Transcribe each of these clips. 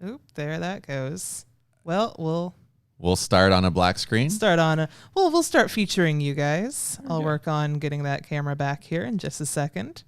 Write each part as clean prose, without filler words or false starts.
Oop, there that goes. Well, we'll start on a black screen. We'll start featuring you guys. Okay. I'll work on getting that camera back here in just a second.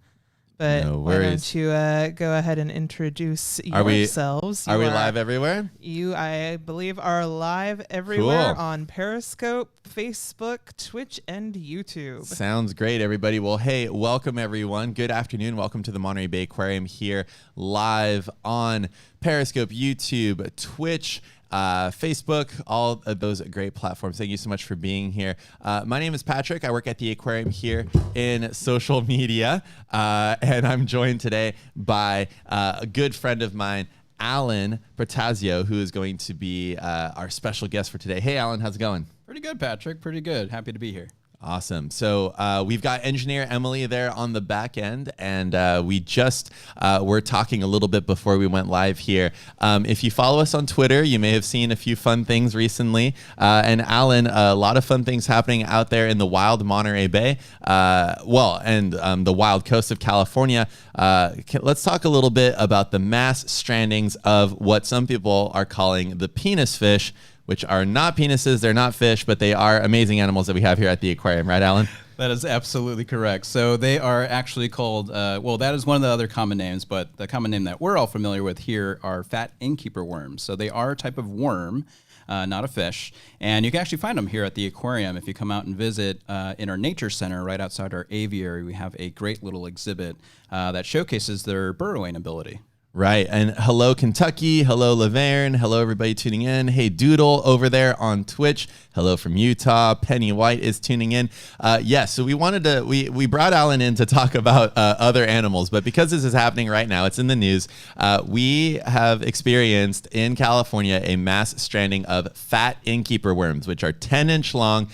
But no why worries. don't you go ahead and introduce yourselves? Are we live everywhere? You, I believe, are live everywhere Cool. on Periscope, Facebook, Twitch, and YouTube. Sounds great, everybody. Well, hey, welcome, everyone. Good afternoon. Welcome to the Monterey Bay Aquarium here live on Periscope, YouTube, Twitch, Facebook, all of those great platforms. Thank you so much for being here. My name is Patrick. I work at the aquarium here in social media, and I'm joined today by a good friend of mine, Alan Bertazio, who is going to be our special guest for today. Hey, Alan, how's it going? Pretty good, Patrick. Pretty good. Happy to be here. Awesome. So we've got engineer Emily there on the back end, and we just were talking a little bit before we went live here. If you follow us on Twitter, you may have seen a few fun things recently. And Alan, a lot of fun things happening out there in the wild Monterey Bay, and the wild coast of California. Let's talk a little bit about the mass strandings of what some people are calling the penis fish, which are not penises, they're not fish, but they are amazing animals that we have here at the aquarium. Right, Alan? That is absolutely correct. So they are actually called, that is one of the other common names, but the common name that we're all familiar with here are fat innkeeper worms. So they are a type of worm, not a fish. And you can actually find them here at the aquarium. If you come out and visit in our nature center right outside our aviary, we have a great little exhibit that showcases their burrowing ability. Right. And hello, Kentucky. Hello, Laverne. Hello, everybody tuning in. Hey, Doodle over there on Twitch. Hello from Utah. Penny White is tuning in. So we brought Alan in to talk about other animals, but because this is happening right now, it's in the news. We have experienced in California a mass stranding of fat innkeeper worms, which are 10-inch long,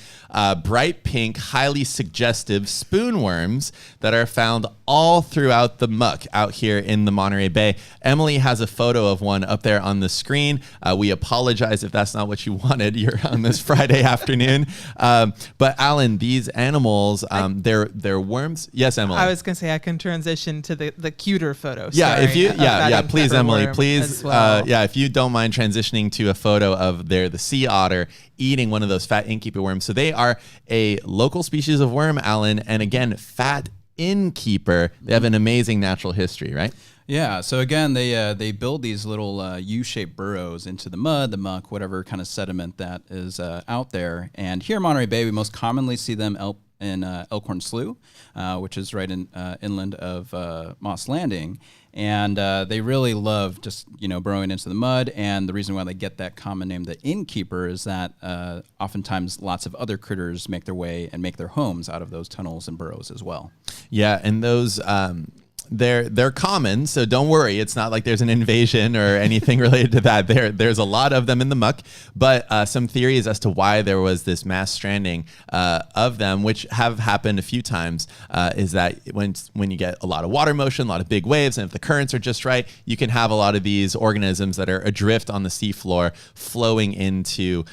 bright pink, highly suggestive spoon worms that are found all throughout the muck out here in the Monterey Bay. Emily has a photo of one up there on the screen. We apologize if that's not what you wanted. You're on this Friday afternoon. But Alan, these animals, they're worms. Yes, Emily. I was going to say I can transition to the cuter photo. Please, Emily, please. Well. If you don't mind transitioning to a photo of the sea otter eating one of those fat innkeeper worms. So they are a local species of worm, Alan, and again, fat innkeeper. They have an amazing natural history, right? Yeah, so again, they build these little U-shaped burrows into the mud, the muck, whatever kind of sediment that is out there. And here in Monterey Bay, we most commonly see them in Elkhorn Slough, which is right inland of Moss Landing. And they really love just, burrowing into the mud. And the reason why they get that common name, the innkeeper, is that oftentimes lots of other critters make their way and make their homes out of those tunnels and burrows as well. Yeah, and those... They're common, so don't worry. It's not like there's an invasion or anything related to that. There's a lot of them in the muck, but some theories as to why there was this mass stranding of them, which have happened a few times, is that when you get a lot of water motion, a lot of big waves, and if the currents are just right, you can have a lot of these organisms that are adrift on the seafloor flowing into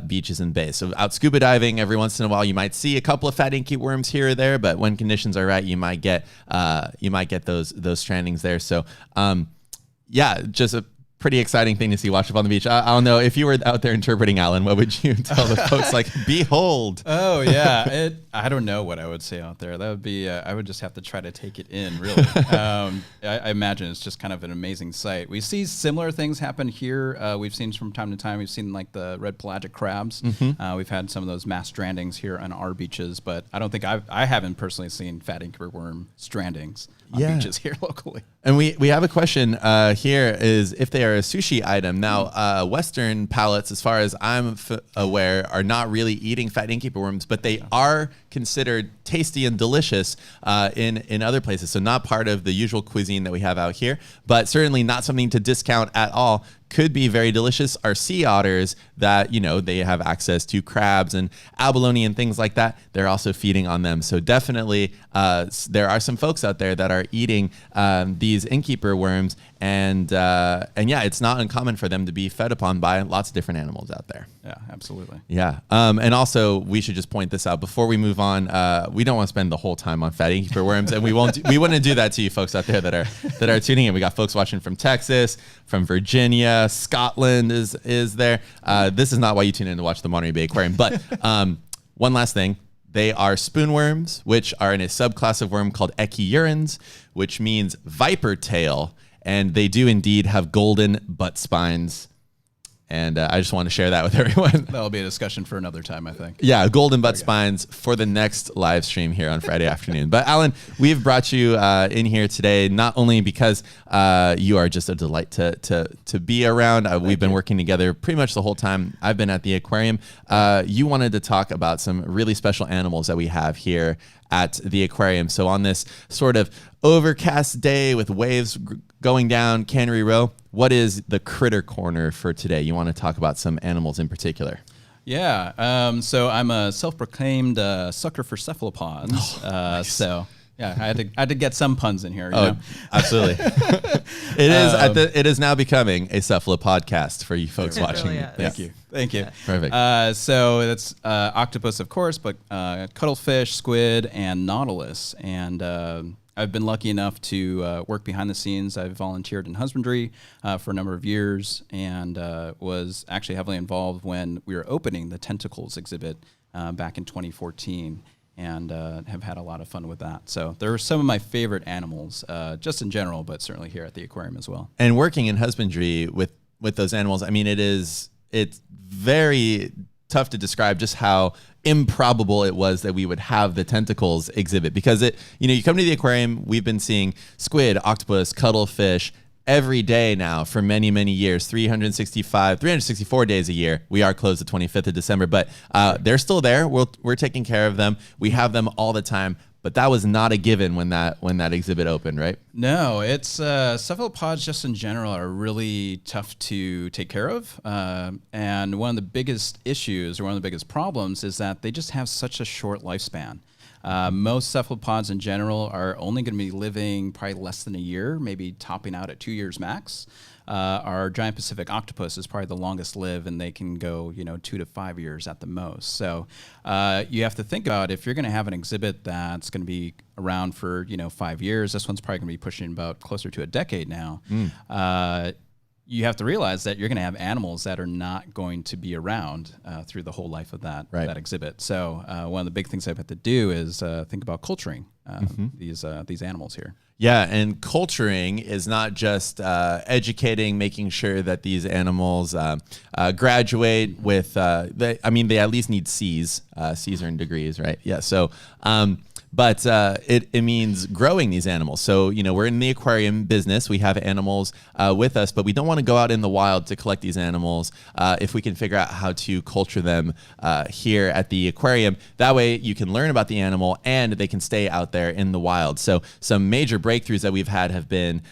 beaches and bays. So out scuba diving, every once in a while, you might see a couple of fat innkeeper worms here or there, but when conditions are right, you might get those strandings there. So just a pretty exciting thing to see washed up on the beach. I don't know if you were out there interpreting, Alan, what would you tell the folks? Like, behold. Oh yeah, I don't know what I would say out there. That would be I would just have to try to take it in, really. I imagine it's just kind of an amazing sight. We see similar things happen here. We've seen from time to time. We've seen like the red pelagic crabs. Mm-hmm. We've had some of those mass strandings here on our beaches, but I don't think I haven't personally seen fat innkeeper worm strandings on beaches here locally. And we have a question here, is if they are a sushi item. Now, Western palates, as far as I'm aware, are not really eating fat innkeeper worms, but they are considered tasty and delicious in other places. So not part of the usual cuisine that we have out here, but certainly not something to discount at all. Could be very delicious are sea otters that, they have access to crabs and abalone and things like that. They're also feeding on them. So definitely there are some folks out there that are eating these innkeeper worms And yeah, it's not uncommon for them to be fed upon by lots of different animals out there. Yeah, absolutely. Yeah. And also, we should just point this out before we move on. We don't want to spend the whole time on fat innkeeper worms, and we wouldn't do that to you folks out there that are tuning in. We got folks watching from Texas, from Virginia, Scotland is there. This is not why you tune in to watch the Monterey Bay Aquarium. But one last thing. They are spoonworms, which are in a subclass of worm called echierans, which means viper tail. And they do indeed have golden butt spines. And I just want to share that with everyone. That'll be a discussion for another time, I think. Yeah, golden butt spines for the next live stream here on Friday afternoon. But Alan, we've brought you in here today, not only because you are just a delight to be around. We've been working together pretty much the whole time I've been at the aquarium. You wanted to talk about some really special animals that we have here at the aquarium. So on this sort of overcast day with waves going down Cannery Row, what is the critter corner for today? You want to talk about some animals in particular? Yeah. So I'm a self-proclaimed sucker for cephalopods. Nice. So yeah, I had to get some puns in here. You know? Absolutely. It is now becoming a cephalopodcast for you folks watching. Really is. Thank you. Yeah. Perfect. So that's octopus, of course, but cuttlefish, squid, and nautilus. And I've been lucky enough to work behind the scenes. I've volunteered in husbandry for a number of years, and was actually heavily involved when we were opening the Tentacles exhibit back in 2014, and have had a lot of fun with that. So they're some of my favorite animals, just in general, but certainly here at the aquarium as well. And working in husbandry with those animals, I mean, it's very tough to describe just how improbable it was that we would have the Tentacles exhibit, because you come to the aquarium, we've been seeing squid, octopus, cuttlefish every day now for many, many years, 364 days a year. We are closed the 25th of December, but they're still there. We're taking care of them. We have them all the time. But that was not a given when that exhibit opened, right? No, it's cephalopods just in general are really tough to take care of. And one of the biggest issues, or one of the biggest problems, is that they just have such a short lifespan. Most cephalopods in general are only going to be living probably less than a year, maybe topping out at 2 years max. Our giant Pacific octopus is probably the longest lived, and they can go 2 to 5 years at the most. So you have to think about, if you're going to have an exhibit that's going to be around for 5 years, this one's probably going to be pushing about closer to a decade now. You have to realize that you're going to have animals that are not going to be around through the whole life of that exhibit. So one of the big things I've had to do is think about culturing these animals here. Yeah, and culturing is not just educating, making sure that these animals graduate with, they at least need C's. C's are in degrees, right? Yeah, so, but it means growing these animals. So, we're in the aquarium business. We have animals with us, but we don't want to go out in the wild to collect these animals if we can figure out how to culture them here at the aquarium. That way you can learn about the animal and they can stay out there in the wild. So some major breakthroughs that we've had have been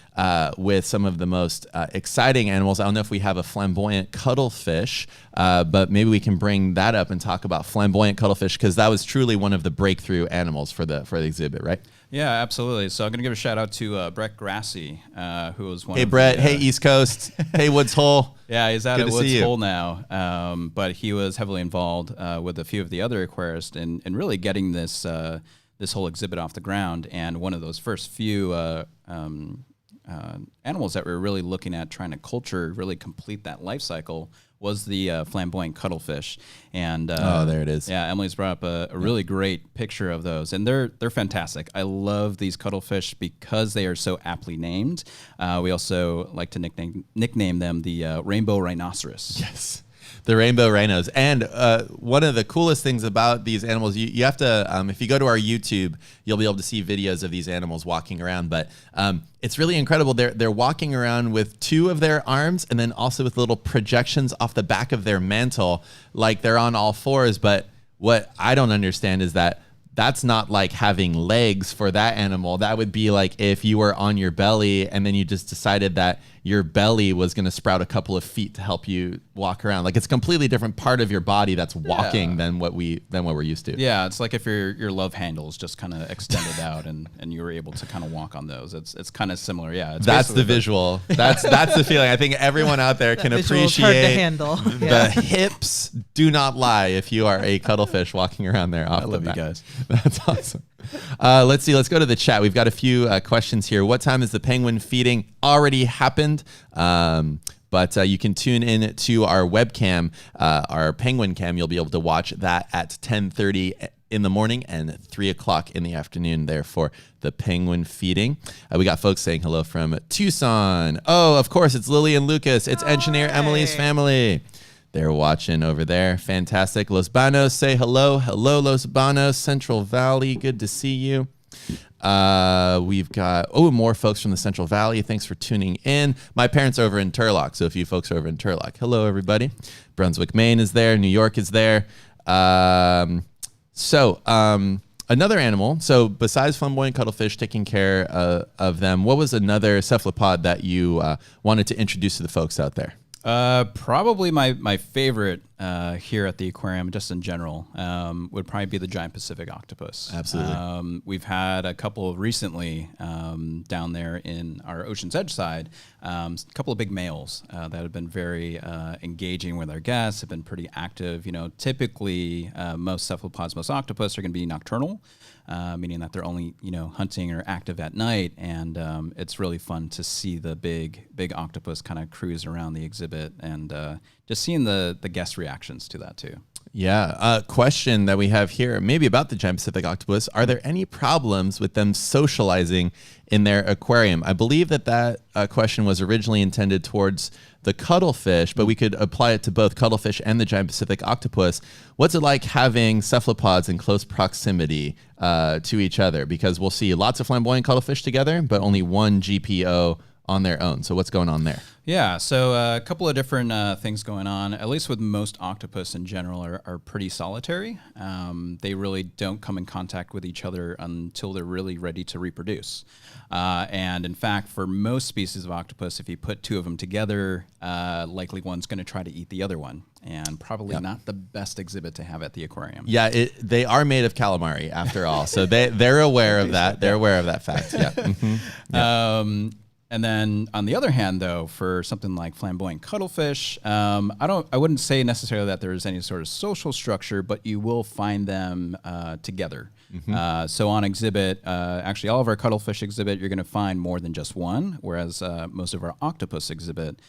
with some of the most exciting animals. I don't know if we have a flamboyant cuttlefish, but maybe we can bring that up and talk about flamboyant cuttlefish, because that was truly one of the breakthrough animals for the exhibit, right? Yeah, absolutely. So I'm going to give a shout out to Brett Grassi, who was one. Hey, Brett. Hey, East Coast. Hey, Woods Hole. Yeah, he's out at Woods Hole now, but he was heavily involved with a few of the other aquarists in really getting this whole exhibit off the ground. And one of those first few animals that we were really looking at trying to culture, really complete that life cycle, was the flamboyant cuttlefish. And there it is. Yeah, Emily's brought up a really great picture of those, and they're fantastic. I love these cuttlefish because they are so aptly named. We also like to nickname them the rainbow rhinoceros. Yes. The rainbow rhinos. And one of the coolest things about these animals, you have to, if you go to our YouTube, you'll be able to see videos of these animals walking around. But it's really incredible. They're walking around with two of their arms and then also with little projections off the back of their mantle, like they're on all fours. But what I don't understand is that that's not like having legs for that animal. That would be like if you were on your belly and then you just decided that your belly was going to sprout a couple of feet to help you walk around. Like it's a completely different part of your body that's walking than what we're used to. Yeah, it's like if your love handles just kind of extended out and you were able to kind of walk on those. It's kind of similar. Yeah, it's that's the visual. That's the feeling. I think everyone out there can appreciate hard to handle. The hips do not lie if you are a cuttlefish walking around there. I love you guys. That's awesome. Let's see. Let's go to the chat. We've got a few questions here. What time is the penguin feeding? Already happened. But you can tune in to our webcam, our penguin cam. You'll be able to watch that at 10:30 in the morning and 3 o'clock in the afternoon there for the penguin feeding. We got folks saying hello from Tucson. Oh, of course, it's Lily and Lucas. It's Engineer Emily's family. They're watching over there. Fantastic. Los Banos, say hello. Hello, Los Banos, Central Valley. Good to see you. We've got, more folks from the Central Valley. Thanks for tuning in. My parents are over in Turlock, so if you folks are over in Turlock, hello, everybody. Brunswick, Maine is there. New York is there. Another animal. So besides flamboyant cuttlefish, taking care of them, what was another cephalopod that you wanted to introduce to the folks out there? Probably my favorite here at the aquarium, just in general, would probably be the giant Pacific octopus. Absolutely. We've had a couple recently down there in our Ocean's Edge side, a couple of big males that have been very engaging with our guests, have been pretty active. You know, typically most cephalopods, most octopus are going to be nocturnal. Meaning that they're only, hunting or active at night, and it's really fun to see the big octopus kind of cruise around the exhibit, and just seeing the guest reactions to that too. Yeah. Question that we have here, maybe about the giant Pacific octopus. Are there any problems with them socializing in their aquarium? I believe that question was originally intended towards the cuttlefish, but we could apply it to both cuttlefish and the giant Pacific octopus. What's it like having cephalopods in close proximity to each other? Because we'll see lots of flamboyant cuttlefish together, but only one GPO on their own. So what's going on there? Yeah, so a couple of different things going on, at least with most octopus in general, are pretty solitary. They really don't come in contact with each other until they're really ready to reproduce. And in fact, for most species of octopus, if you put two of them together, likely one's going to try to eat the other one, and probably not the best exhibit to have at the aquarium. Yeah, they are made of calamari after all, so they're aware of that. They're aware of that fact. Yeah. Mm-hmm. Yeah. And then on the other hand, though, for something like flamboyant cuttlefish, I wouldn't say necessarily that there's any sort of social structure, but you will find them together. Mm-hmm. So on exhibit, actually all of our cuttlefish exhibit, you're going to find more than just one, whereas most of our octopus exhibit,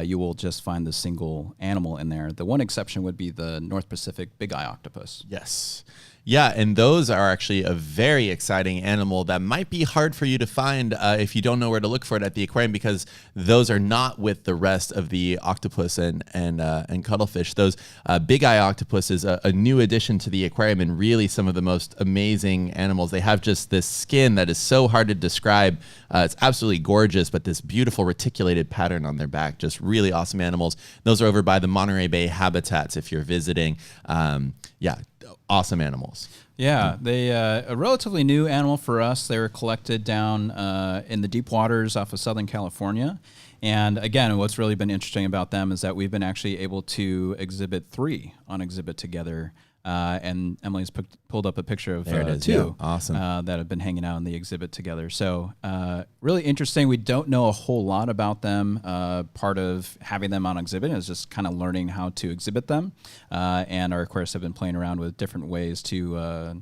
you will just find the single animal in there. The one exception would be the North Pacific big eye octopus. Yes. Yeah, and those are actually a very exciting animal that might be hard for you to find if you don't know where to look for it at the aquarium, because those are not with the rest of the octopus and cuttlefish. Those big eye octopus is a new addition to the aquarium, and really some of the most amazing animals. They have just this skin that is so hard to describe. It's absolutely gorgeous, but this beautiful reticulated pattern on their back, just really awesome animals. Those are over by the Monterey Bay habitats if you're visiting. Awesome animals. Yeah, they a relatively new animal for us. They were collected down in the deep waters off of Southern California. And again, what's really been interesting about them is that we've been actually able to exhibit 3 on exhibit together. And Emily's pulled up a picture of 2 yeah. Awesome. That have been hanging out in the exhibit together. So really interesting. We don't know a whole lot about them. Part of having them on exhibit is just kind of learning how to exhibit them. And our aquarists have been playing around with different ways to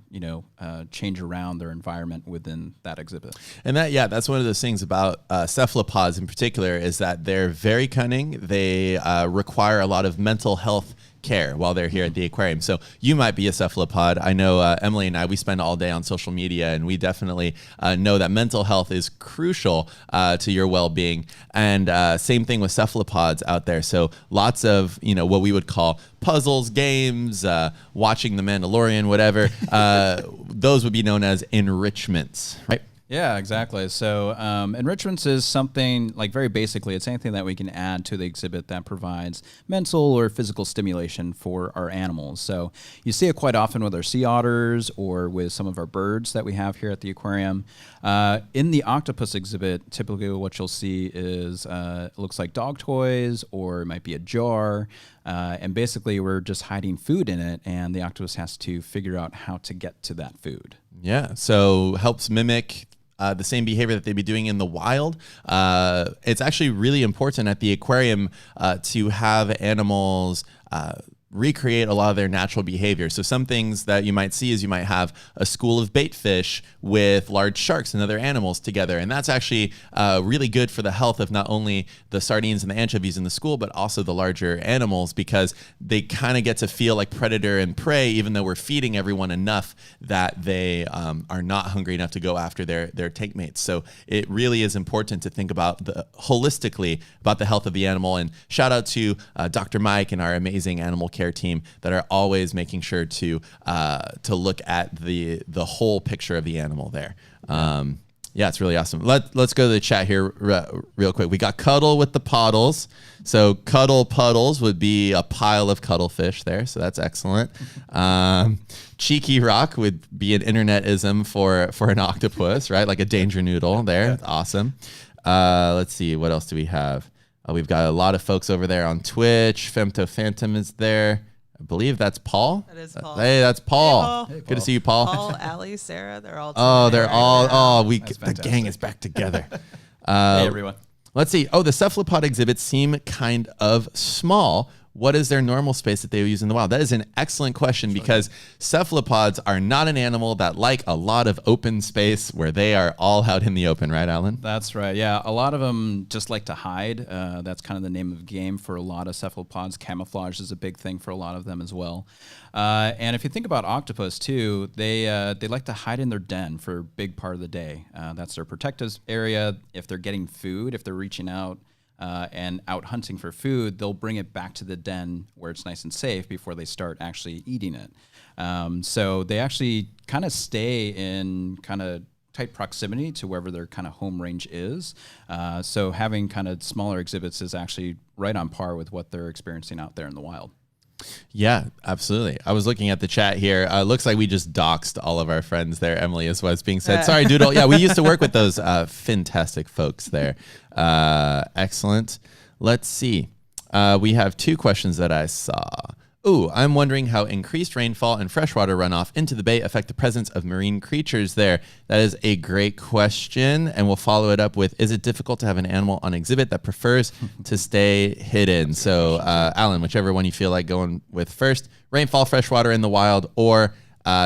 change around their environment within that exhibit. And that's one of those things about cephalopods in particular, is that they're very cunning. They require a lot of mental health care while they're here at the aquarium. So you might be a cephalopod. I know Emily and I, we spend all day on social media, and we definitely know that mental health is crucial to your well-being. And same thing with cephalopods out there. So lots of, what we would call puzzles, games, watching The Mandalorian, whatever. Those would be known as enrichments, right? Yeah, exactly. So enrichments is something like very basically, it's anything that we can add to the exhibit that provides mental or physical stimulation for our animals. So you see it quite often with our sea otters or with some of our birds that we have here at the aquarium. In the octopus exhibit, typically what you'll see is it looks like dog toys, or it might be a jar. And basically we're just hiding food in it, and the octopus has to figure out how to get to that food. Yeah, so helps mimic the same behavior that they'd be doing in the wild. It's actually really important at the aquarium to have animals recreate a lot of their natural behavior. So some things that you might see is you might have a school of bait fish with large sharks and other animals together. And that's actually really good for the health of not only the sardines and the anchovies in the school, but also the larger animals, because they kind of get to feel like predator and prey, even though we're feeding everyone enough that they are not hungry enough to go after their tank mates. So it really is important to think about holistically about the health of the animal. And shout out to Dr. Mike and our amazing animal care team that are always making sure to look at the whole picture of the animal there. Yeah, it's really awesome. Let's go to the chat here real quick. We got Cuddle with the Poddles. So Cuddle Puddles would be a pile of cuttlefish there. So that's excellent. Cheeky Rock would be an internetism for an octopus, right? Like a danger noodle there. Awesome. Let's see. What else do we have? We've got a lot of folks over there on Twitch. Femto Phantom is there. I believe that's Paul. That is Paul. Hey, that's Paul. Hey, Paul. Hey, Paul. Good to see you, Paul. Paul, Allie, Sarah, they're all they're all, That's the gang is back together. Hey, everyone. Let's see. The cephalopod exhibits seem kind of small. What is their normal space that they use in the wild? That is an excellent question, because cephalopods are not an animal that like a lot of open space where they are all out in the open, right, Alan? That's right. Yeah, a lot of them just like to hide. That's kind of the name of the game for a lot of cephalopods. Camouflage is a big thing for a lot of them as well. And if you think about octopus too, they like to hide in their den for a big part of the day. That's their protective area. If they're getting food, if they're reaching out and out hunting for food, they'll bring it back to the den where it's nice and safe before they start actually eating it. So they actually kind of stay in kind of tight proximity to wherever their kind of home range is. So having kind of smaller exhibits is actually right on par with what they're experiencing out there in the wild. Yeah, absolutely. I was looking at the chat here. Looks like we just doxed all of our friends there, Emily, is what's being said. Sorry, Doodle. Yeah, we used to work with those fantastic folks there. Excellent. Let's see. We have two questions that I saw. Ooh, I'm wondering how increased rainfall and freshwater runoff into the bay affect the presence of marine creatures there. That is a great question, and we'll follow it up with, is it difficult to have an animal on exhibit that prefers to stay hidden? So, Alan, whichever one you feel like going with first, rainfall, freshwater in the wild, or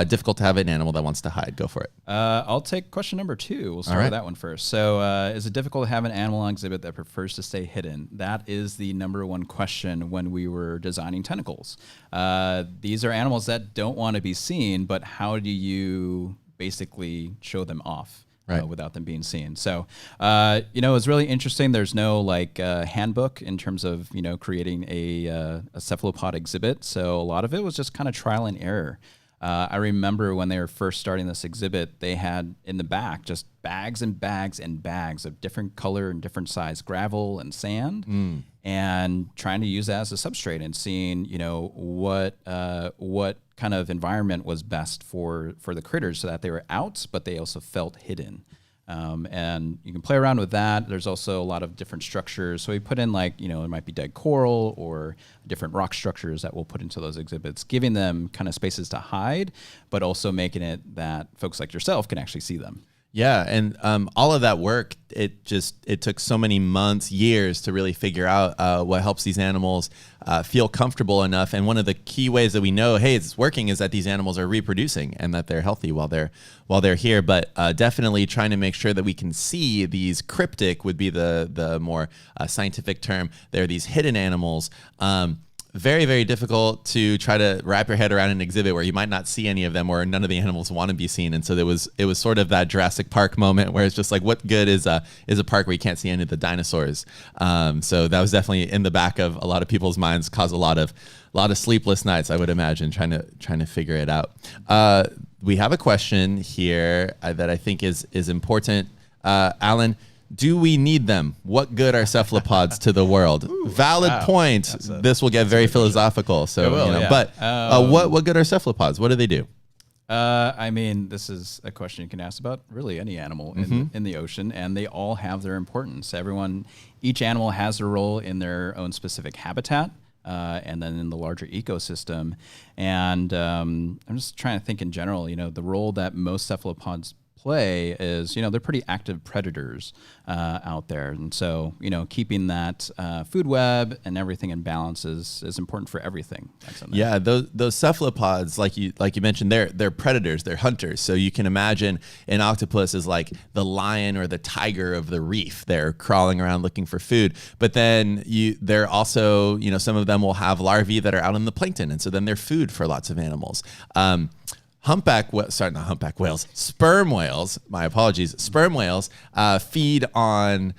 difficult to have an animal that wants to hide. Go for it. I'll take question number 2. We'll start with that one first. So is it difficult to have an animal on exhibit that prefers to stay hidden? That is the number one question when we were designing tentacles. These are animals that don't want to be seen, but how do you basically show them off? Right. Without them being seen. So, it's really interesting. There's no handbook in terms of, creating a cephalopod exhibit. So a lot of it was just kind of trial and error. I remember when they were first starting this exhibit, they had in the back just bags and bags and bags of different color and different size gravel and sand, and trying to use that as a substrate and seeing, what kind of environment was best for the critters so that they were out, but they also felt hidden. And you can play around with that. There's also a lot of different structures. So we put in it might be dead coral or different rock structures that we'll put into those exhibits, giving them kind of spaces to hide, but also making it that folks like yourself can actually see them. Yeah, and all of that work, it took so many months, years to really figure out what helps these animals feel comfortable enough. And one of the key ways that we know, hey, it's working, is that these animals are reproducing and that they're healthy while they're here. But definitely trying to make sure that we can see these cryptic would be the more scientific term. They're these hidden animals. very, very difficult to try to wrap your head around an exhibit where you might not see any of them or none of the animals want to be seen. And so it was sort of that Jurassic Park moment where it's just like, what good is a park where you can't see any of the dinosaurs? So that was definitely in the back of a lot of people's minds, caused a lot of sleepless nights, I would imagine, trying to figure it out. We have a question here that I think is important. Alan, do we need them? What good are cephalopods to the world? Valid point. This will get very philosophical. So, but what good are cephalopods? What do they do? I mean, this is a question you can ask about really any animal in the ocean, and they all have their importance. Each animal has a role in their own specific habitat, and then in the larger ecosystem. And I'm just trying to think in general, the role that most cephalopods play is, they're pretty active predators out there. And so, keeping that food web and everything in balance is important for everything that's in there. Yeah, those cephalopods, like you mentioned, they're predators, they're hunters. So you can imagine an octopus is like the lion or the tiger of the reef. They're crawling around looking for food. But then they're also, some of them will have larvae that are out in the plankton. And so then they're food for lots of animals. Sperm whales, my apologies. Sperm whales feed on,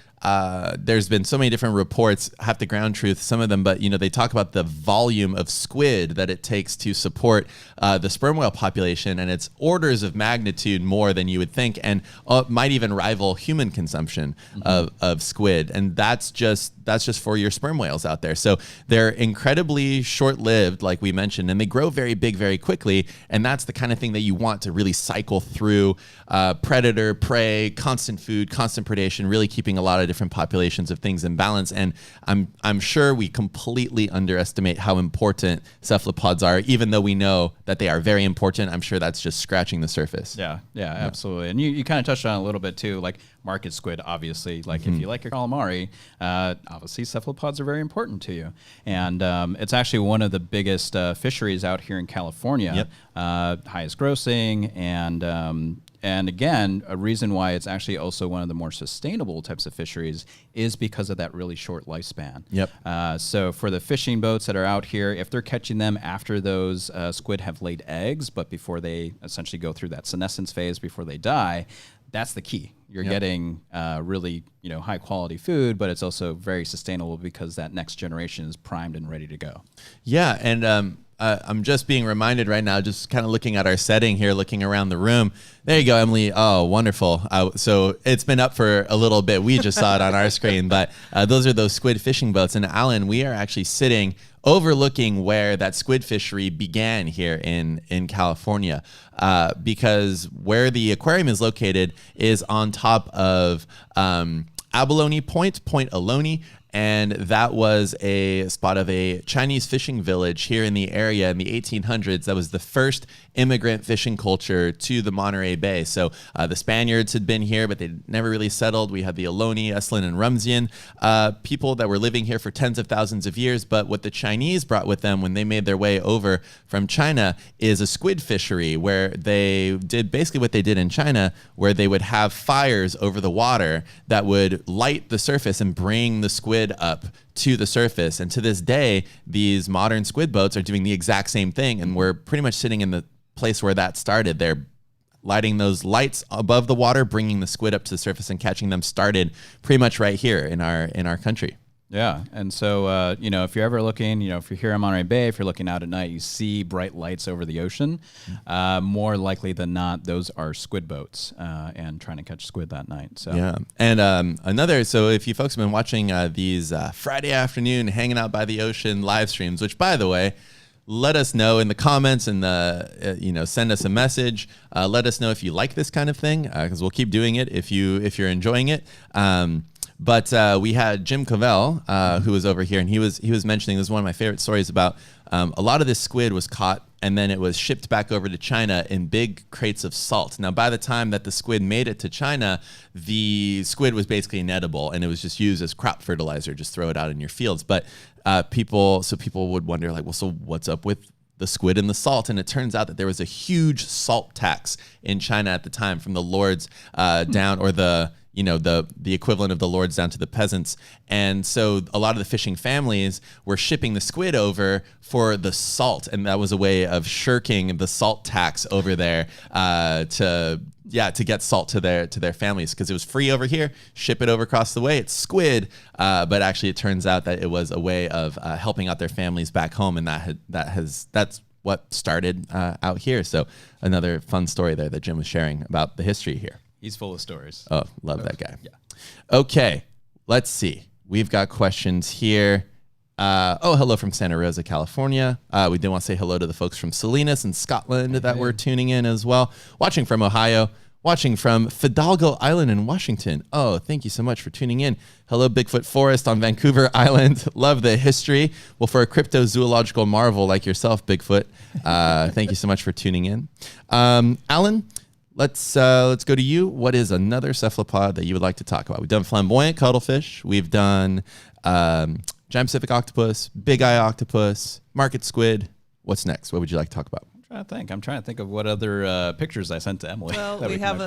there's been so many different reports, have to ground truth some of them, but they talk about the volume of squid that it takes to support the sperm whale population, and it's orders of magnitude more than you would think, and might even rival human consumption of squid. And that's just for your sperm whales out there. So they're incredibly short-lived, like we mentioned, and they grow very big very quickly, and that's the kind of thing that you want to really cycle through predator, prey, constant food, constant predation, really keeping a lot of different populations of things in balance. And I'm sure we completely underestimate how important cephalopods are, even though we know that they are very important. I'm sure that's just scratching the surface. Yeah, absolutely. And you kind of touched on it a little bit too, like market squid, obviously. Like if you like your calamari, obviously cephalopods are very important to you. And it's actually one of the biggest fisheries out here in California, highest grossing, and again, a reason why it's actually also one of the more sustainable types of fisheries is because of that really short lifespan. So for the fishing boats that are out here, if they're catching them after those squid have laid eggs, but before they essentially go through that senescence phase before they die, that's the key. You're getting really, high quality food, but it's also very sustainable because that next generation is primed and ready to go. Yeah, and I'm just being reminded right now, just kind of looking at our setting here, looking around the room. There you go, Emily. Oh, wonderful. So it's been up for a little bit. We just saw it on our screen, but those are those squid fishing boats. And Alan, we are actually sitting overlooking where that squid fishery began here in California, because where the aquarium is located is on top of Abalone Point Alone. And that was a spot of a Chinese fishing village here in the area in the 1800s. That was the first immigrant fishing culture to the Monterey Bay. So the Spaniards had been here, but they never really settled. We had the Ohlone, Esalen, and Rumsian people that were living here for tens of thousands of years. But what the Chinese brought with them when they made their way over from China is a squid fishery, where they did basically what they did in China, where they would have fires over the water that would light the surface and bring the squid up to the surface. And to this day, these modern squid boats are doing the exact same thing. And we're pretty much sitting in the place where that started. They're lighting those lights above the water, bringing the squid up to the surface and catching them started pretty much right here in our country. Yeah. And so, if you're ever looking, if you're here in Monterey Bay, if you're looking out at night, you see bright lights over the ocean, more likely than not, those are squid boats and trying to catch squid that night. So yeah. And so if you folks have been watching these Friday afternoon hanging out by the ocean live streams, which by the way, let us know in the comments and send us a message. Let us know if you like this kind of thing, because we'll keep doing it if you're enjoying it. But we had Jim Covell, who was over here, and he was mentioning, this is one of my favorite stories about a lot of this squid was caught and then it was shipped back over to China in big crates of salt. Now, by the time that the squid made it to China, the squid was basically inedible, and it was just used as crop fertilizer. Just throw it out in your fields. But people would wonder, like, well, so what's up with the squid and the salt? And it turns out that there was a huge salt tax in China at the time from the lords down, or the the equivalent of the lords down to the peasants. And so a lot of the fishing families were shipping the squid over for the salt, and that was a way of shirking the salt tax over there to get salt to their families, because it was free over here. Ship it over across the way, it's squid. But actually, it turns out that it was a way of helping out their families back home, and that's what started out here. So another fun story there that Jim was sharing about the history here. He's full of stories. Oh, love that guy. Yeah. Okay, let's see. We've got questions here. Hello from Santa Rosa, California. We did want to say hello to the folks from Salinas and Scotland that were tuning in as well. Watching from Ohio. Watching from Fidalgo Island in Washington. Oh, thank you so much for tuning in. Hello, Bigfoot Forest on Vancouver Island. Love the history. Well, for a cryptozoological marvel like yourself, Bigfoot, thank you so much for tuning in. Alan, let's go to you. What is another cephalopod that you would like to talk about? We've done flamboyant cuttlefish. We've done giant Pacific octopus, big eye octopus, market squid. What's next? What would you like to talk about? I'm trying to think of what other pictures I sent to Emily. Well, we have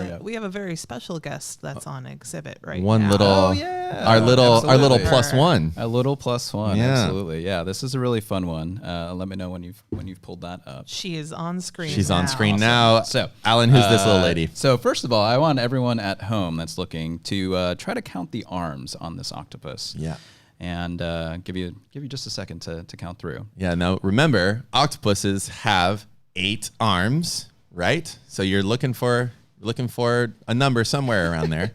a very special guest that's on exhibit right now. Our little plus one. A little plus one. Yeah. Absolutely. Yeah. This is a really fun one. Let me know when you've pulled that up. She is on screen. She's now. on screen now. So, Alan, who's this little lady? So first of all, I want everyone at home that's looking to try to count the arms on this octopus. Yeah. And give you just a second to count through. Yeah. Now remember, octopuses have 8 arms, right? So you're looking for a number somewhere around there.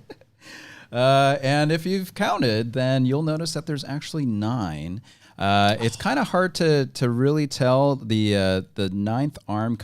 And if you've counted, then you'll notice that there's actually 9. It's kind of hard to really tell. The 9th arm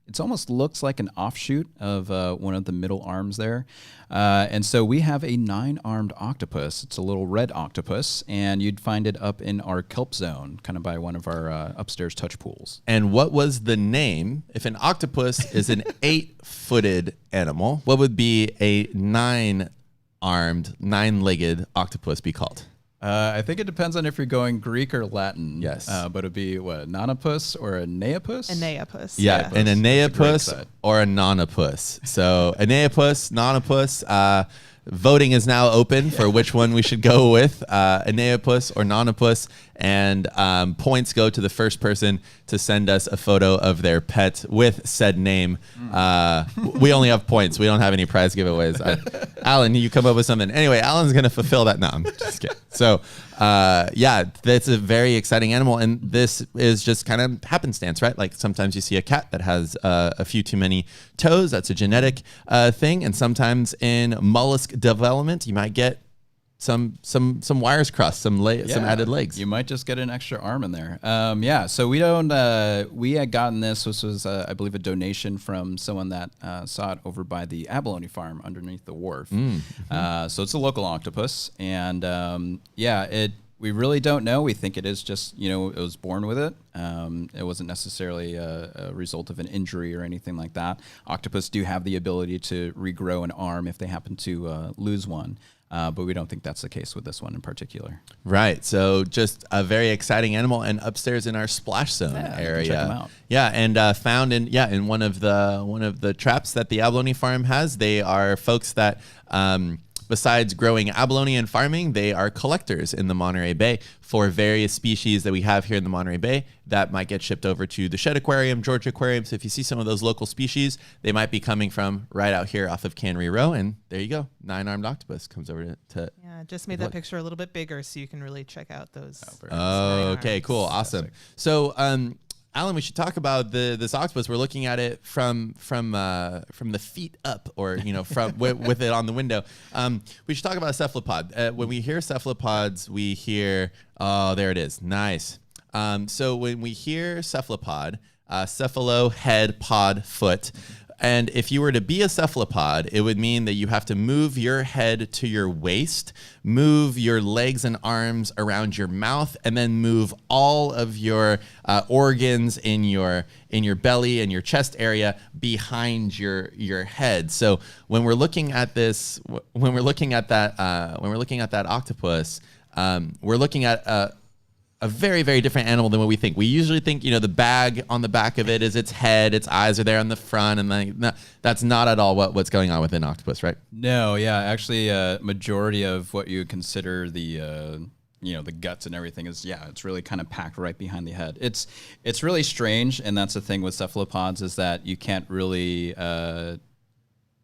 it almost looks like an offshoot of one of the middle arms there. And so we have a 9-armed octopus. It's a little red octopus, and you'd find it up in our kelp zone, kind of by one of our upstairs touch pools. And what was the name? If an octopus is an 8-footed animal, what would be a 9-armed, 9-legged octopus be called? I think it depends on if you're going Greek or Latin. Yes. But it'd be what, nonapus or a neapus? Aeneapus. Yeah, an aeneapus or a nonapus. So aeneapus, nonapus. Voting is now open for which one we should go with, aeneapus or nonapus, and points go to the first person to send us a photo of their pet with said name. We only have points. We don't have any prize giveaways. Alan, you come up with something. Anyway, Alan's going to fulfill that. No, I'm just kidding. So, that's a very exciting animal, and this is just kind of happenstance, right? Like sometimes you see a cat that has a few too many toes. That's a genetic thing, and sometimes in mollusk development, you might get some wires crossed, some added legs. You might just get an extra arm in there. So we had gotten this. This was, I believe, a donation from someone that saw it over by the abalone farm underneath the wharf. So it's a local octopus, and we really don't know. We think it is just, it was born with it. It wasn't necessarily a result of an injury or anything like that. Octopus do have the ability to regrow an arm if they happen to lose one. But we don't think that's the case with this one in particular. Right. So just a very exciting animal, and upstairs in our splash zone area. Check them out. Yeah, and found in one of the traps that the abalone farm has. They are folks that besides growing abalone and farming, they are collectors in the Monterey Bay for various species that we have here in the Monterey Bay that might get shipped over to the Shedd Aquarium, Georgia Aquarium. So if you see some of those local species, they might be coming from right out here off of Cannery Row. And there you go. 9-armed octopus comes over to just made that picture a little bit bigger so you can really check out those. Okay, cool. Awesome. So, Alan, we should talk about this octopus. We're looking at it from the feet up, or from with it on the window. We should talk about a cephalopod. When we hear cephalopods, we hear there it is, nice. So when we hear cephalopod, cephalo, head, pod, foot. And if you were to be a cephalopod, it would mean that you have to move your head to your waist, move your legs and arms around your mouth, and then move all of your organs in your belly and your chest area behind your head. So when we're looking at this, when we're looking at that octopus, we're looking at a a very, very different animal than what we think. We usually think, the bag on the back of it is its head, its eyes are there on the front, and no, that's not at all what's going on with an octopus, right? No, yeah, actually, majority of what you would consider the the guts and everything is, it's really kind of packed right behind the head. It's really strange, and that's the thing with cephalopods is that you can't really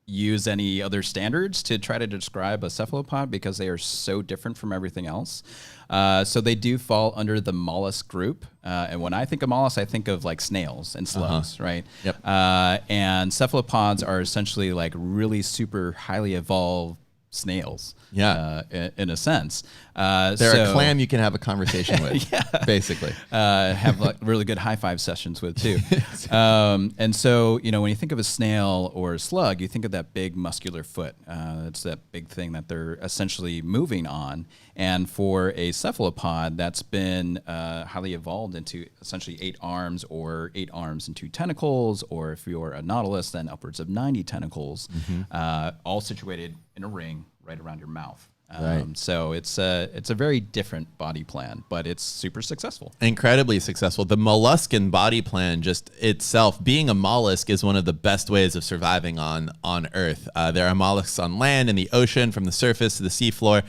use any other standards to try to describe a cephalopod because they are so different from everything else. So they do fall under the mollusk group. And when I think of mollusks, I think of like snails and slugs, right? Yep. And cephalopods are essentially like really super highly evolved snails. Yeah. In a sense. They're a clam you can have a conversation with, basically. Have like really good high five sessions with too. And so, when you think of a snail or a slug, you think of that big muscular foot. It's that big thing that they're essentially moving on. And for a cephalopod, that's been highly evolved into essentially 8 arms or 8 arms and 2 tentacles, or if you're a nautilus, then upwards of 90 tentacles, all situated in a ring right around your mouth. Right. So it's a very different body plan, but it's super successful. Incredibly successful. The molluscan body plan just itself, being a mollusk is one of the best ways of surviving on Earth. There are mollusks on land, in the ocean, from the surface to the seafloor.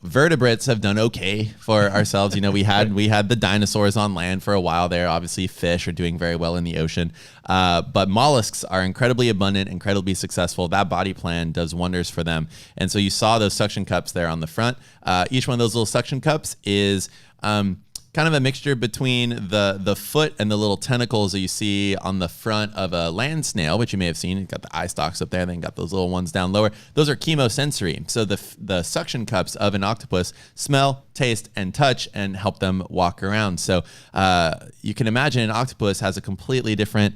Vertebrates have done okay for ourselves. We had the dinosaurs on land for a while there. Obviously, fish are doing very well in the ocean. But mollusks are incredibly abundant, incredibly successful. That body plan does wonders for them. And so you saw those suction cups there on the front. Each one of those little suction cups is kind of a mixture between the foot and the little tentacles that you see on the front of a land snail, which you may have seen. You've got the eye stalks up there, then got those little ones down lower. Those are chemosensory. So the suction cups of an octopus smell, taste, and touch and help them walk around. So you can imagine an octopus has a completely different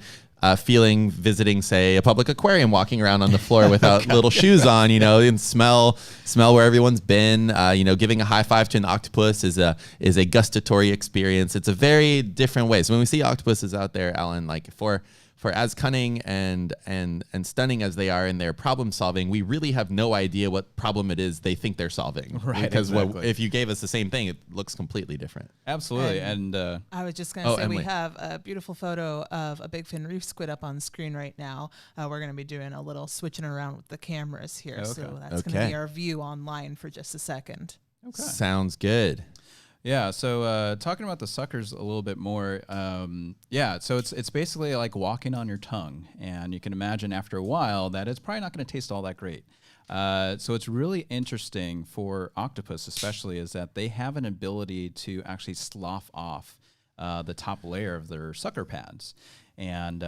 feeling visiting, say, a public aquarium, walking around on the floor without little shoes on, and smell where everyone's been. Giving a high five to an octopus is a gustatory experience. It's a very different way. So when we see octopuses out there, Alan, like for as cunning and stunning as they are in their problem solving, we really have no idea what problem it is they think they're solving. Right. Because exactly. if you gave us the same thing, it looks completely different. Absolutely. And I was just going to say, Emily. we have a beautiful photo of a big fin reef squid up on the screen right now. We're going to be doing a little switching around with the cameras here. Okay. So that's going to be our view online for just a second. Okay. Sounds good. Yeah, so talking about the suckers a little bit more, so it's basically like walking on your tongue, and you can imagine after a while that it's probably not going to taste all that great. So it's really interesting for octopus especially is that they have an ability to actually slough off the top layer of their sucker pads. And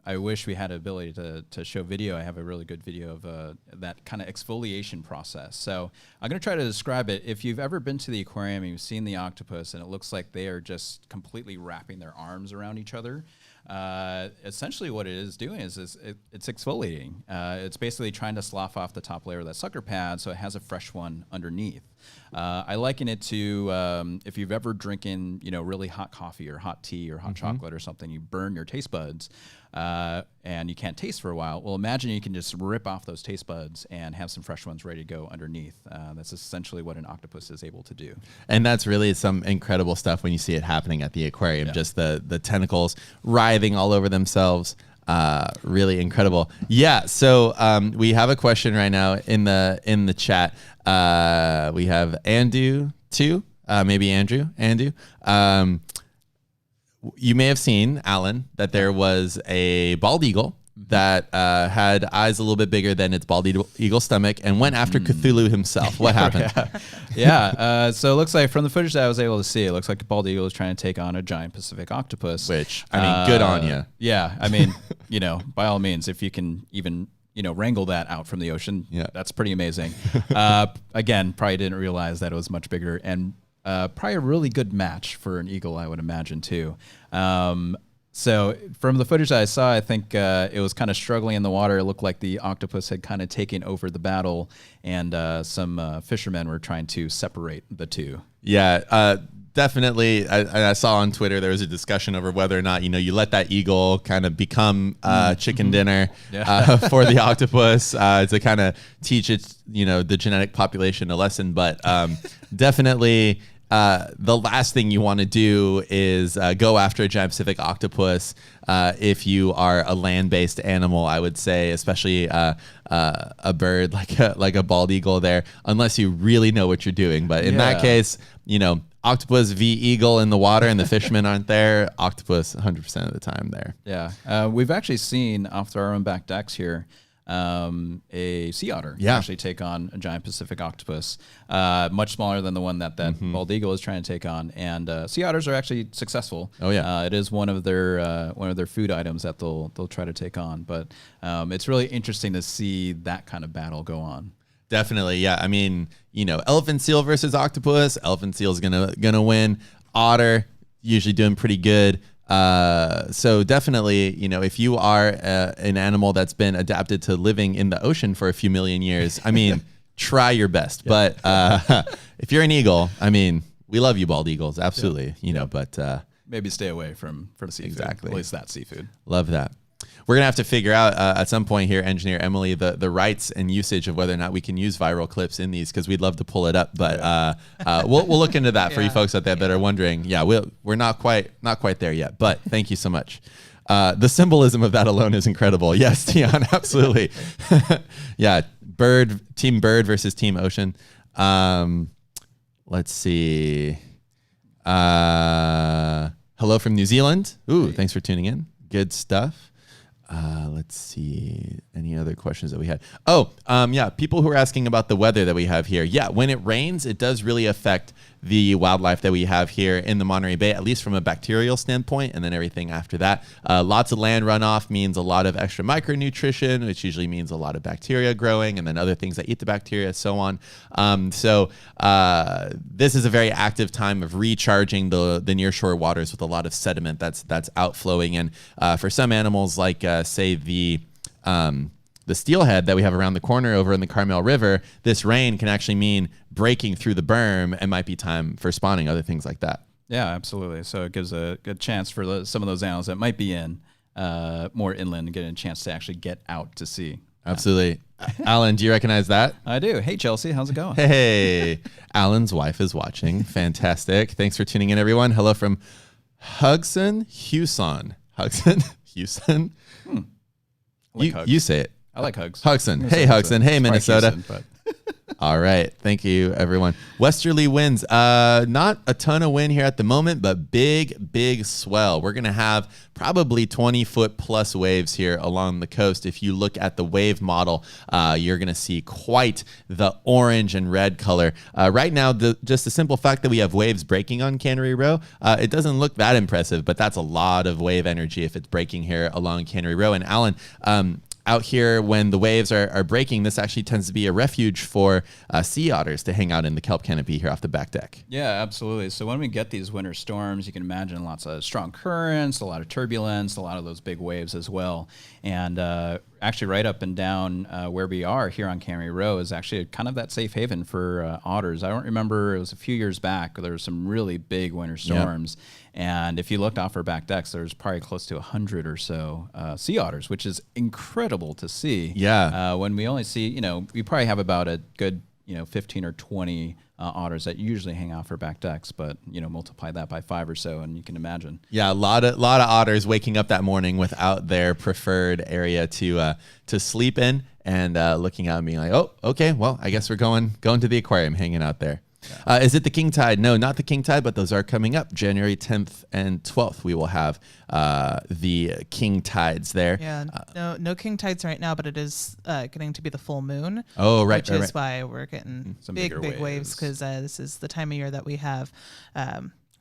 I wish we had an ability to show video. I have a really good video of that kind of exfoliation process. So I'm going to try to describe it. If you've ever been to the aquarium and you've seen the octopus and it looks like they are just completely wrapping their arms around each other, essentially what it is doing is it's exfoliating. It's basically trying to slough off the top layer of that sucker pad so it has a fresh one underneath. I liken it to if you've ever drinking, really hot coffee or hot tea or hot chocolate or something, you burn your taste buds and you can't taste for a while. Well, imagine you can just rip off those taste buds and have some fresh ones ready to go underneath. That's essentially what an octopus is able to do. And that's really some incredible stuff when you see it happening at the aquarium. Yeah. Just the tentacles writhing all over themselves. Really incredible. Yeah. So we have a question right now in the chat. We have Andu too. Maybe Andrew. You may have seen, Alan, that there was a bald eagle that had eyes a little bit bigger than its bald eagle stomach and went after Cthulhu himself. What happened? So it looks like from the footage that I was able to see, it looks like a bald eagle is trying to take on a giant Pacific octopus. Which, good on you. Yeah. By all means, if you can even, wrangle that out from the ocean, that's pretty amazing. Again, probably didn't realize that it was much bigger and probably a really good match for an eagle, I would imagine, too. So from the footage that I saw, I think it was kind of struggling in the water. It looked like the octopus had kind of taken over the battle, and some fishermen were trying to separate the two. Yeah, definitely. I saw on Twitter there was a discussion over whether or not, you let that eagle kind of become chicken dinner for the octopus to kind of teach its, the genetic population a lesson. But definitely the last thing you want to do is go after a giant Pacific octopus if you are a land-based animal, I would say, especially a bird like a bald eagle there, unless you really know what you're doing. But in that case, octopus v eagle in the water and the fishermen aren't there, octopus 100% of the time there. Yeah. We've actually seen off our own back decks here a sea otter actually take on a giant Pacific octopus, much smaller than the one that bald eagle is trying to take on. And sea otters are actually successful. Oh yeah, it is one of their food items that they'll try to take on. But it's really interesting to see that kind of battle go on. Definitely, yeah. I mean, elephant seal versus octopus. Elephant seal is gonna win. Otter usually doing pretty good. So definitely, if you are an animal that's been adapted to living in the ocean for a few million years, I mean, try your best. Yeah. But if you're an eagle, I mean, we love you, bald eagles, absolutely. But maybe stay away from seafood. Exactly. At least that seafood. Love that. We're going to have to figure out at some point here, Engineer Emily, the rights and usage of whether or not we can use viral clips in these, because we'd love to pull it up. But we'll look into that for you folks out there that are wondering. Yeah, we're not quite there yet. But thank you so much. The symbolism of that alone is incredible. Yes, Tian, absolutely. Yeah, Team Bird versus Team Ocean. Let's see. Hello from New Zealand. Ooh, thanks for tuning in. Good stuff. Let's see any other questions that we had. Yeah, people who are asking about the weather that we have here. Yeah, when it rains, it does really affect the wildlife that we have here in the Monterey Bay, at least from a bacterial standpoint, and then everything after that. Lots of land runoff means a lot of extra micronutrition, which usually means a lot of bacteria growing, and then other things that eat the bacteria, so on. So this is a very active time of recharging the nearshore waters with a lot of sediment that's outflowing. And for some animals, like say the steelhead that we have around the corner over in the Carmel River, this rain can actually mean breaking through the berm and might be time for spawning, other things like that. Yeah, absolutely. So it gives a good chance for some of those animals that might be in more inland to get a chance to actually get out to sea. Absolutely. Alan, do you recognize that? I do. Hey, Chelsea, how's it going? Hey, Alan's wife is watching. Fantastic. Thanks for tuning in, everyone. Hello from Hugson, Houston. You say it. I like Hugs. Hugson. Hey, Hugson. Hey, Minnesota. Houston, all right. Thank you, everyone. Westerly winds. Not a ton of wind here at the moment, but big swell. We're going to have probably 20-foot plus waves here along the coast. If you look at the wave model, you're going to see quite the orange and red color. Right now, just the simple fact that we have waves breaking on Cannery Row, it doesn't look that impressive, but that's a lot of wave energy if it's breaking here along Cannery Row. And Alan, out here, when the waves are breaking, this actually tends to be a refuge for sea otters to hang out in the kelp canopy here off the back deck. Yeah, absolutely. So when we get these winter storms, you can imagine lots of strong currents, a lot of turbulence, a lot of those big waves as well. And actually right up and down where we are here on Cannery Row is actually kind of that safe haven for otters. I don't remember, it was a few years back, there were some really big winter storms. Yep. And if you looked off our back decks, there's probably close to 100 or so sea otters, which is incredible to see. Yeah. When we only see, we probably have about a good, 15 or 20 otters that usually hang out for back decks, but multiply that by 5 or so, and you can imagine. Yeah, a lot of otters waking up that morning without their preferred area to sleep in, and looking out and being like, oh, okay, well, I guess we're going to the aquarium, hanging out there. Yeah. Is it the king tide? No, not the king tide, but those are coming up. January 10th and 12th, we will have the king tides there. Yeah, no king tides right now, but it is getting to be the full moon. Oh, right. Which is why we're getting some big waves, because this is the time of year that we have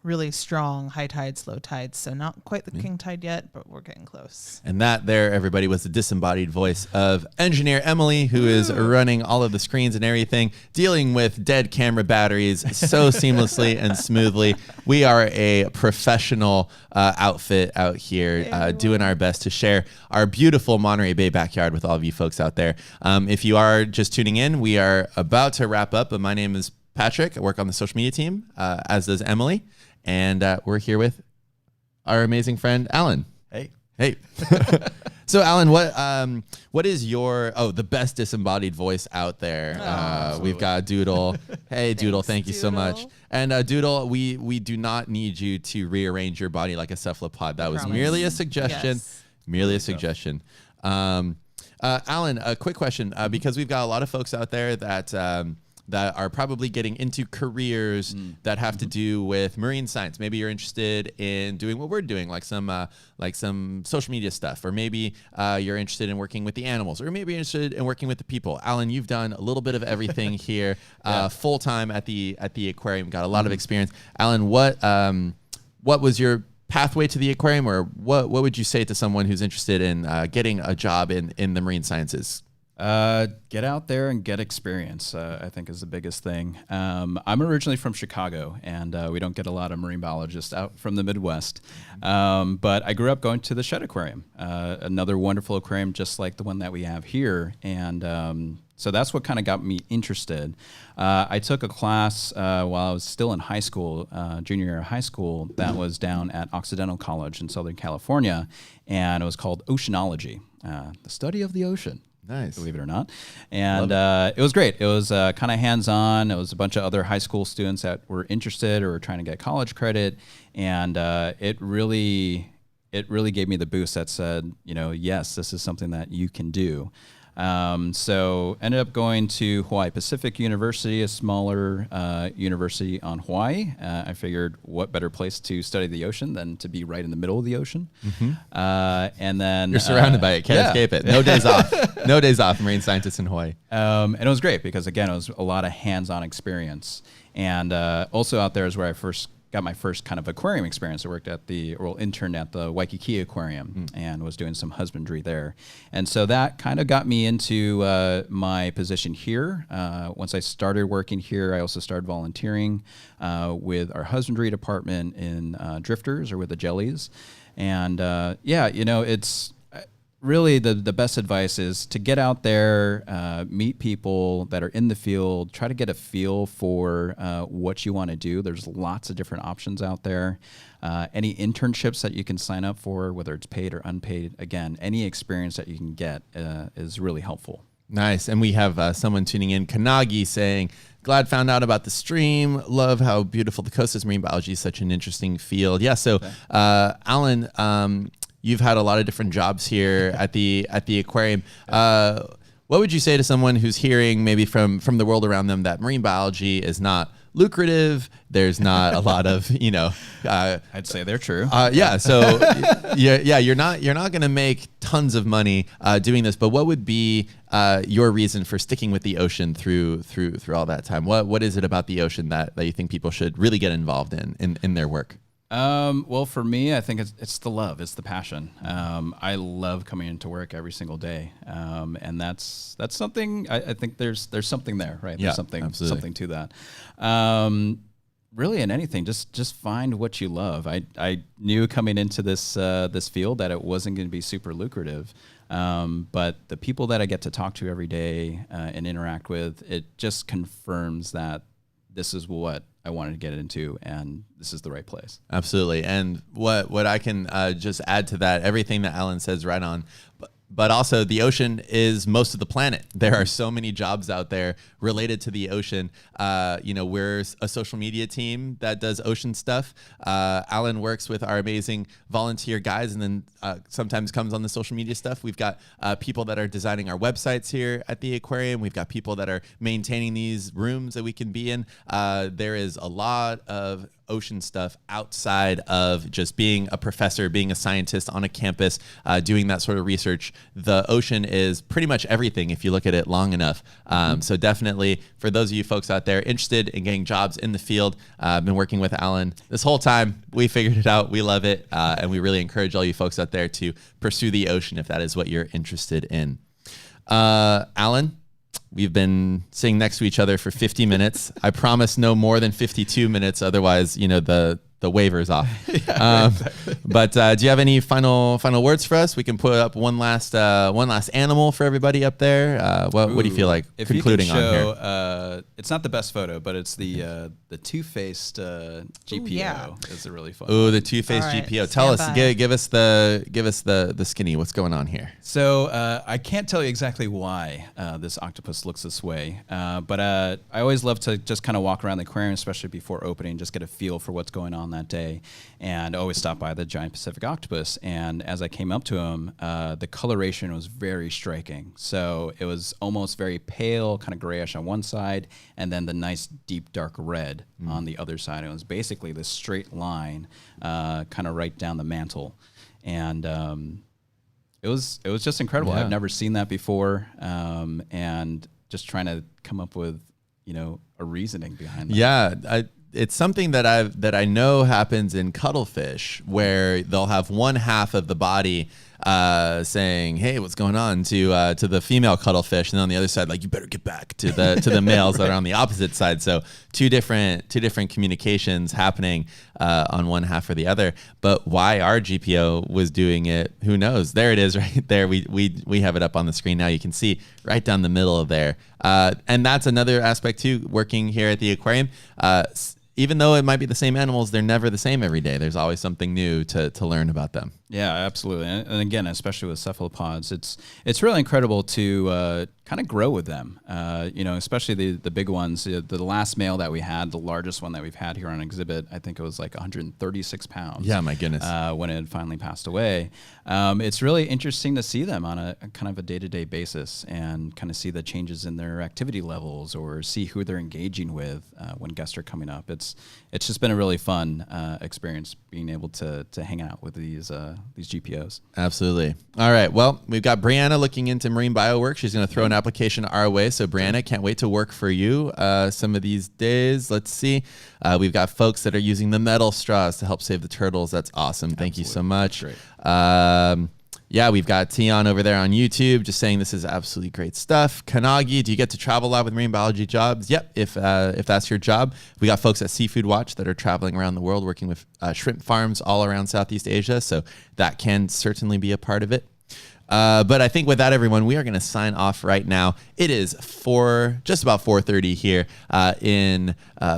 really strong high tides, low tides. So not quite the king tide yet, but we're getting close. And that there, everybody, was the disembodied voice of Engineer Emily, who is running all of the screens and everything, dealing with dead camera batteries so seamlessly and smoothly. We are a professional outfit out here, doing our best to share our beautiful Monterey Bay backyard with all of you folks out there. If you are just tuning in, we are about to wrap up, but my name is Patrick. I work on the social media team, as does Emily. And we're here with our amazing friend, Alan. Hey. So, Alan, what is your the best disembodied voice out there? We've got Doodle. Hey, Doodle, thank you so much. And Doodle, we do not need you to rearrange your body like a cephalopod. That was merely a suggestion. Yes. Merely a suggestion. Alan, a quick question, because we've got a lot of folks out there that are probably getting into careers that have to do with marine science. Maybe you're interested in doing what we're doing, like some social media stuff, or maybe you're interested in working with the animals, or maybe you're interested in working with the people. Alan, you've done a little bit of everything here, full time at the aquarium. Got a lot of experience. Alan, what was your pathway to the aquarium, or what would you say to someone who's interested in getting a job in the marine sciences? Get out there and get experience, I think is the biggest thing. I'm originally from Chicago, and we don't get a lot of marine biologists out from the Midwest. But I grew up going to the Shed Aquarium, another wonderful aquarium just like the one that we have here. And so that's what kind of got me interested. I took a class while I was still in high school, junior year of high school, that was down at Occidental College in Southern California, and it was called Oceanology, the study of the ocean. Nice. Believe it or not. And it was great. It was kind of hands-on. It was a bunch of other high school students that were interested or were trying to get college credit. And it really gave me the boost that said, yes, this is something that you can do. So ended up going to Hawaii Pacific University, a smaller university on Hawaii. I figured what better place to study the ocean than to be right in the middle of the ocean. And then you're surrounded by it. Can't escape it. No days off. No days off. Marine scientists in Hawaii. And it was great because, again, it was a lot of hands-on experience. And also out there is where I first got my first kind of aquarium experience. I worked interned at the Waikiki Aquarium and was doing some husbandry there. And so that kind of got me into my position here. Once I started working here, I also started volunteering with our husbandry department in drifters, or with the jellies. And it's really the best advice is to get out there, meet people that are in the field, try to get a feel for what you want to do. There's lots of different options out there. Any internships that you can sign up for, whether it's paid or unpaid, again, any experience that you can get is really helpful. Nice. And we have someone tuning in, Kanagi, saying, glad found out about the stream. Love how beautiful the coast is. Marine biology is such an interesting field. Yeah. So, Alan, you've had a lot of different jobs here at the aquarium. What would you say to someone who's hearing maybe from the world around them that marine biology is not lucrative? There's not a lot of, I'd say they're true. So you're not going to make tons of money doing this, but what would be your reason for sticking with the ocean through all that time? What is it about the ocean that you think people should really get involved in their work? Well, for me, I think it's the love, it's the passion. I love coming into work every single day, and that's something. I think there's something there, right? Yeah, there's something to that. Really, in anything, just find what you love. I knew coming into this field that it wasn't going to be super lucrative, but the people that I get to talk to every day and interact with, it just confirms that this is what I wanted to get into, and this is the right place. Absolutely. And what I can just add to that, everything that Alan says right on, but also the ocean is most of the planet. There are so many jobs out there related to the ocean. We're a social media team that does ocean stuff. Alan works with our amazing volunteer guys, and then sometimes comes on the social media stuff. We've got people that are designing our websites here at the aquarium. We've got people that are maintaining these rooms that we can be in. There is a lot of ocean stuff outside of just being a professor, being a scientist on a campus, doing that sort of research. The ocean is pretty much everything if you look at it long enough. So definitely for those of you folks out there interested in getting jobs in the field, I've been working with Alan this whole time. We figured it out. We love it. And we really encourage all you folks out there to pursue the ocean if that is what you're interested in. Alan, we've been sitting next to each other for 50 minutes. I promise no more than 52 minutes. Otherwise, the waiver's off. Exactly. But do you have any final words for us? We can put up one last animal for everybody up there. What do you feel like concluding on here? it's not the best photo, but it's the two-faced GPO. Ooh, yeah. Is a really fun. Ooh, the two-faced GPO. Tell us, give us the skinny. What's going on here? So I can't tell you exactly why this octopus looks this way, but I always love to just kind of walk around the aquarium, especially before opening, just get a feel for what's going on that day, and always stop by the giant Pacific octopus. And as I came up to him, the coloration was very striking. So it was almost very pale, kind of grayish on one side, and then the nice deep dark red on the other side. It was basically this straight line, kind of right down the mantle, and it was just incredible. Yeah. I've never seen that before, and just trying to come up with a reasoning behind that. Yeah, it's something that I know happens in cuttlefish, where they'll have one half of the body saying, "Hey, what's going on?" to the female cuttlefish, and on the other side, like, "You better get back," to the males that are on the opposite side. So two different communications happening on one half or the other. But why our GPO was doing it, who knows? There it is, right there. We have it up on the screen now. You can see right down the middle of there, and that's another aspect too. Working here at the aquarium. Even though it might be the same animals, they're never the same every day. There's always something new to learn about them. Yeah, absolutely. And again, especially with cephalopods, it's really incredible to kind of grow with them. Especially the big ones. The last male that we had, the largest one that we've had here on exhibit, I think it was like 136 pounds. Yeah, my goodness. When it finally passed away. It's really interesting to see them on a kind of a day-to-day basis and kind of see the changes in their activity levels or see who they're engaging with when guests are coming up. It's just been a really fun experience being able to hang out with these GPOs. Absolutely. All right. Well, we've got Brianna looking into marine bio work. She's going to throw an application our way. So Brianna, can't wait to work for you some of these days. Let's see. We've got folks that are using the metal straws to help save the turtles. That's awesome. Thank you so much. Great. Yeah, we've got Tion over there on YouTube just saying this is absolutely great stuff. Kanagi, do you get to travel a lot with marine biology jobs? Yep, if that's your job. We got folks at Seafood Watch that are traveling around the world working with shrimp farms all around Southeast Asia, so that can certainly be a part of it. But I think with that, everyone, we are going to sign off right now. It is just about 4:30 here in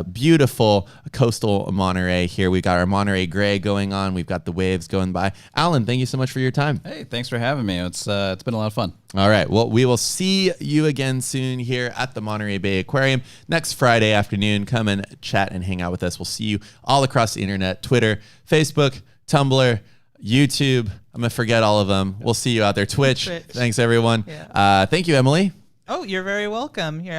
beautiful coastal Monterey. Here we've got our Monterey Gray going on. We've got the waves going by. Alan, thank you so much for your time. Hey, thanks for having me. It's been a lot of fun. All right. Well, we will see you again soon here at the Monterey Bay Aquarium next Friday afternoon. Come and chat and hang out with us. We'll see you all across the internet: Twitter, Facebook, Tumblr, YouTube. I'm going to forget all of them. We'll see you out there. Twitch. Thanks, everyone. Yeah. Thank you, Emily. Oh, you're very welcome. Here,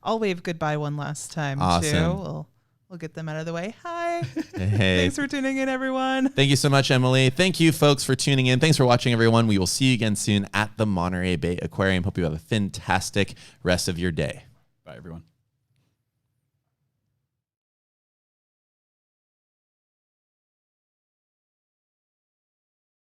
I'll wave goodbye one last time, awesome. Too. We'll get them out of the way. Hi. Hey. Thanks for tuning in, everyone. Thank you so much, Emily. Thank you, folks, for tuning in. Thanks for watching, everyone. We will see you again soon at the Monterey Bay Aquarium. Hope you have a fantastic rest of your day. Bye, everyone.